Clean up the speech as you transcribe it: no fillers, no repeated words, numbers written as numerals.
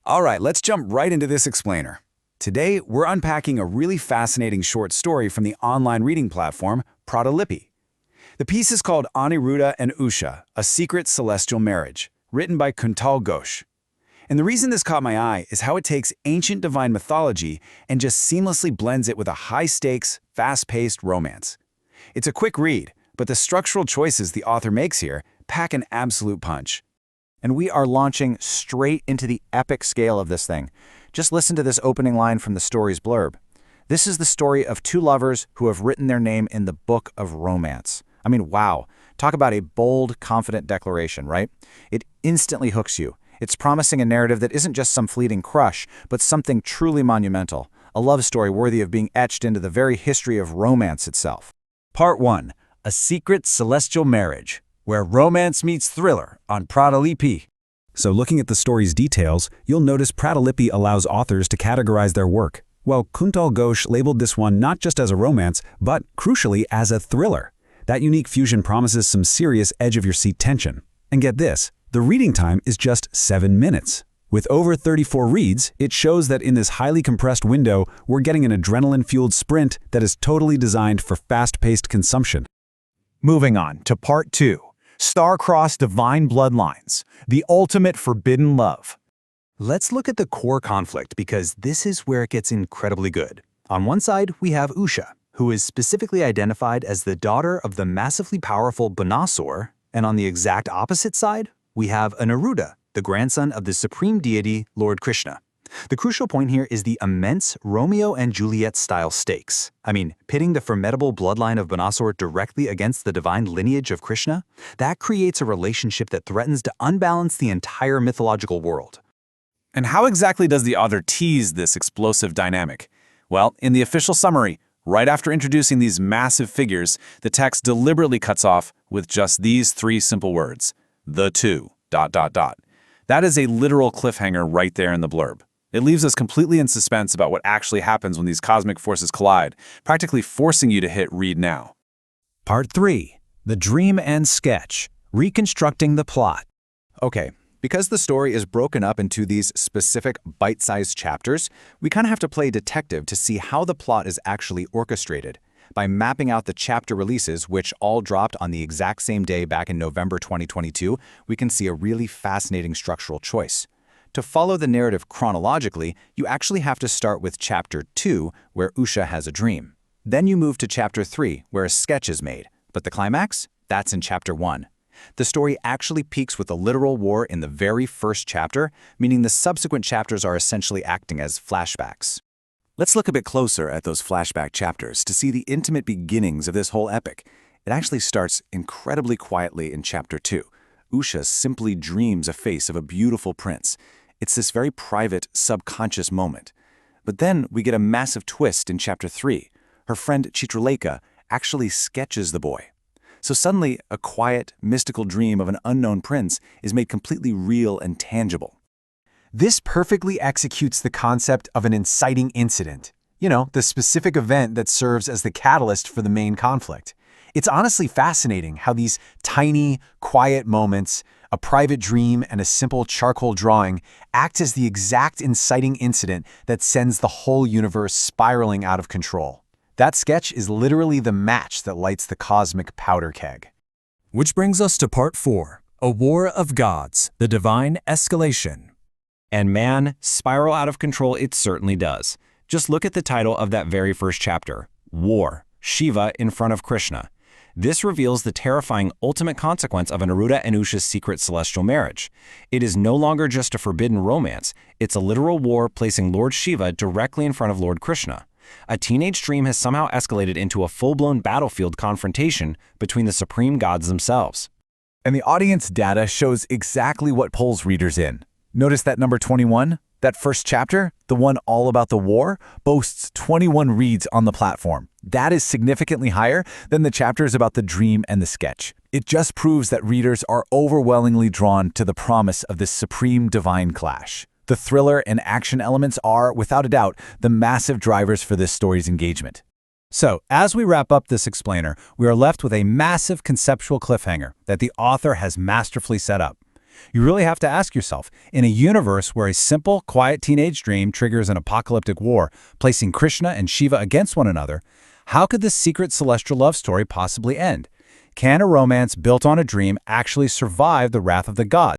All right, let's jump right into this explainer. Today, we're unpacking a really fascinating short story from the online reading platform Pratalipi. The piece is called Aniruddha and Usha, A Secret Celestial Marriage, written by Kuntal Ghosh. And the reason this caught my eye is how it takes ancient divine mythology and just seamlessly blends it with a high-stakes, fast-paced romance. It's a quick read, but the structural choices the author makes here pack an absolute punch. And we are launching straight into the epic scale of this thing. Just listen to this opening line from the story's blurb. This is the story of two lovers who have written their name in the book of romance. I mean, wow. Talk about a bold, confident declaration, right? It instantly hooks you. It's promising a narrative that isn't just some fleeting crush, but something truly monumental. A love story worthy of being etched into the very history of romance itself. Part 1. A Secret Celestial Marriage, where romance meets thriller on Pratalipi. So looking at the story's details, you'll notice Pratalipi allows authors to categorize their work, while Kuntal Ghosh labeled this one not just as a romance, but, crucially, as a thriller. That unique fusion promises some serious edge-of-your-seat tension. And get this, the reading time is just 7 minutes. With over 34 reads, it shows that in this highly compressed window, we're getting an adrenaline-fueled sprint that is totally designed for fast-paced consumption. Moving on to Part 2. Star-crossed divine bloodlines, the ultimate forbidden love. Let's look at the core conflict because this is where it gets incredibly good. On one side, we have Usha, who is specifically identified as the daughter of the massively powerful Banasura, and on the exact opposite side, we have Aniruddha, the grandson of the supreme deity Lord Krishna. The crucial point here is the immense Romeo and Juliet-style stakes. I mean, pitting the formidable bloodline of Banasura directly against the divine lineage of Krishna, that creates a relationship that threatens to unbalance the entire mythological world. And how exactly does the author tease this explosive dynamic? Well, in the official summary, right after introducing these massive figures, the text deliberately cuts off with just these 3 simple words, the two, ... That is a literal cliffhanger right there in the blurb. It leaves us completely in suspense about what actually happens when these cosmic forces collide, practically forcing you to hit read now. Part 3. The Dream and Sketch, reconstructing the plot. Okay, because the story is broken up into these specific bite-sized chapters, we kind of have to play detective to see how the plot is actually orchestrated. By mapping out the chapter releases, which all dropped on the exact same day back in November 2022, we can see a really fascinating structural choice. To follow the narrative chronologically, you actually have to start with Chapter 2, where Usha has a dream. Then you move to Chapter 3, where a sketch is made. But the climax? That's in Chapter 1. The story actually peaks with a literal war in the very first chapter, meaning the subsequent chapters are essentially acting as flashbacks. Let's look a bit closer at those flashback chapters to see the intimate beginnings of this whole epic. It actually starts incredibly quietly in Chapter 2. Usha simply dreams a face of a beautiful prince. It's this very private, subconscious moment. But then we get a massive twist in Chapter 3. Her friend Chitralekha actually sketches the boy. So suddenly, a quiet, mystical dream of an unknown prince is made completely real and tangible. This perfectly executes the concept of an inciting incident. You know, the specific event that serves as the catalyst for the main conflict. It's honestly fascinating how these tiny, quiet moments, a private dream and a simple charcoal drawing, act as the exact inciting incident that sends the whole universe spiraling out of control. That sketch is literally the match that lights the cosmic powder keg. Which brings us to Part 4, A War of Gods, the Divine Escalation. And man, spiral out of control it certainly does. Just look at the title of that very first chapter, War, Shiva in front of Krishna. This reveals the terrifying ultimate consequence of Aniruddha and Usha's secret celestial marriage. It is no longer just a forbidden romance, it's a literal war placing Lord Shiva directly in front of Lord Krishna. A teenage dream has somehow escalated into a full-blown battlefield confrontation between the supreme gods themselves. And the audience data shows exactly what pulls readers in. Notice that number 21? That first chapter, the one all about the war, boasts 21 reads on the platform. That is significantly higher than the chapters about the dream and the sketch. It just proves that readers are overwhelmingly drawn to the promise of this supreme divine clash. The thriller and action elements are, without a doubt, the massive drivers for this story's engagement. So, as we wrap up this explainer, we are left with a massive conceptual cliffhanger that the author has masterfully set up. You really have to ask yourself, in a universe where a simple, quiet teenage dream triggers an apocalyptic war, placing Krishna and Shiva against one another, how could this secret celestial love story possibly end? Can a romance built on a dream actually survive the wrath of the gods?